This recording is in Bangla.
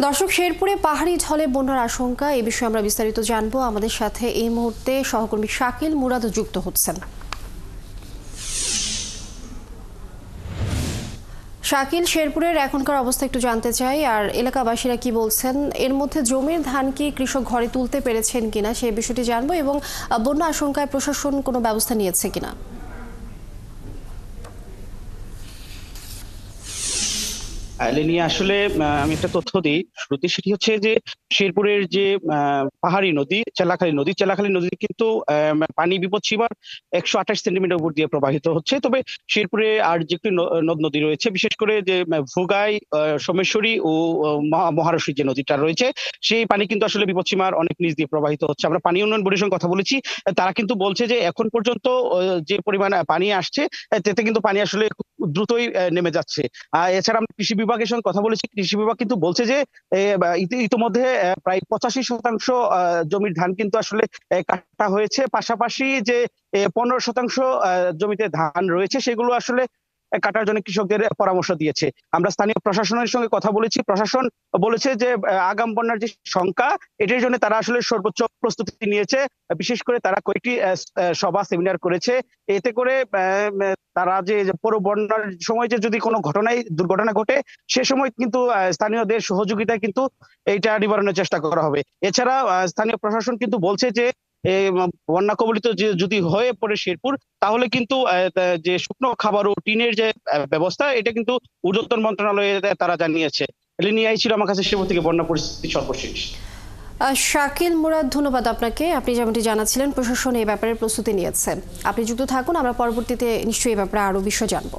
দর্শক, শেরপুরে পাহাড়ি ঢলে বন্যার আশঙ্কা, এই বিষয়ে আমরা বিস্তারিত জানবো। আমাদের সাথে এই মুহূর্তে সহকর্মী শাকিল মুরাদ যুক্ত হচ্ছেন। শাকিল, শেরপুরের এখনকার অবস্থা একটু জানতে চাই, আর এলাকাবাসীরা কি বলছেন, এর মধ্যে জমির ধান কি কৃষক ঘরে তুলতে পেরেছেন কিনা সেই বিষয়টি জানবো, এবং বন্যা আশঙ্কায় প্রশাসন কোনো ব্যবস্থা নিয়েছে কিনা। নিয়ে আসলে আমি একটা তথ্য দিই শুরুতে, সেটি হচ্ছে যে শেরপুরের যে পাহাড়ি নদী চেলাখালী নদী কিন্তু পানি বিপদ সীমার 128 সেন্টিমিটার উপর দিয়ে প্রবাহিত হচ্ছে। তবে শেরপুরে আর যে একটি নদ নদী রয়েছে, বিশেষ করে যে ভোগাই, সোমেশ্বরী ও মহারশী যে নদীটা রয়েছে, সেই পানি কিন্তু আসলে বিপদ সীমার অনেক নিচ দিয়ে প্রবাহিত হচ্ছে। আমরা পানি উন্নয়ন বোর্ডের সঙ্গে কথা বলেছি, তারা কিন্তু বলছে যে এখন পর্যন্ত যে পরিমাণ পানি আসছে, তাতে কিন্তু পানি আসলে খুব দ্রুতই নেমে যাচ্ছে। এছাড়া আমরা কৃষি বিভাগের সঙ্গে কথা বলেছি, কৃষি বিভাগ কিন্তু বলছে যে ইতিমধ্যে প্রায় 85% জমির ধান কিন্তু আসলে কাটা হয়েছে। পাশাপাশি যে 15% জমিতে ধান রয়েছে, সেগুলো আসলে কাটার জন্য কৃষকদের পরামর্শ দিয়েছে। আমরা স্থানীয় প্রশাসনের সঙ্গে কথা বলেছি, প্রশাসন বলেছে যে আগাম বন্যার যে শঙ্কা, এটির জন্য তারা আসলে সর্বোচ্চ প্রস্তুতি নিয়েছে। বিশেষ করে তারা কয়েকটি সভা সেমিনার করেছে। এতে করে তারা যে পুরো বন্যার সময় যে যদি কোনো দুর্ঘটনা ঘটে, সে সময় কিন্তু স্থানীয়দের সহযোগিতায় কিন্তু এইটা নিবারণের চেষ্টা করা হবে। এছাড়া স্থানীয় প্রশাসন কিন্তু বলছে যে বন্যা কবলিত যে যদি হয়ে পড়ে শেরপুর, তাহলে কিন্তু যে শুকনো খাবার ও টিনের যে ব্যবস্থা, এটা কিন্তু ঊর্ধ্বতন মন্ত্রণালয়ে তারা জানিয়েছে। এগুলি নিয়ে ছিল আমার কাছে শেরপুর থেকে বন্যা পরিস্থিতি সর্বশেষ। শাকিল মুরাদ, ধন্যবাদ আপনাকে। আপনি যেমনটি জানাচ্ছিলেন, প্রশাসন এই ব্যাপারে প্রস্তুতি নিয়েছে। আপনি যুক্ত থাকুন, আমরা পরবর্তীতে নিশ্চয়ই এই ব্যাপারে আরো বিষয় জানবো।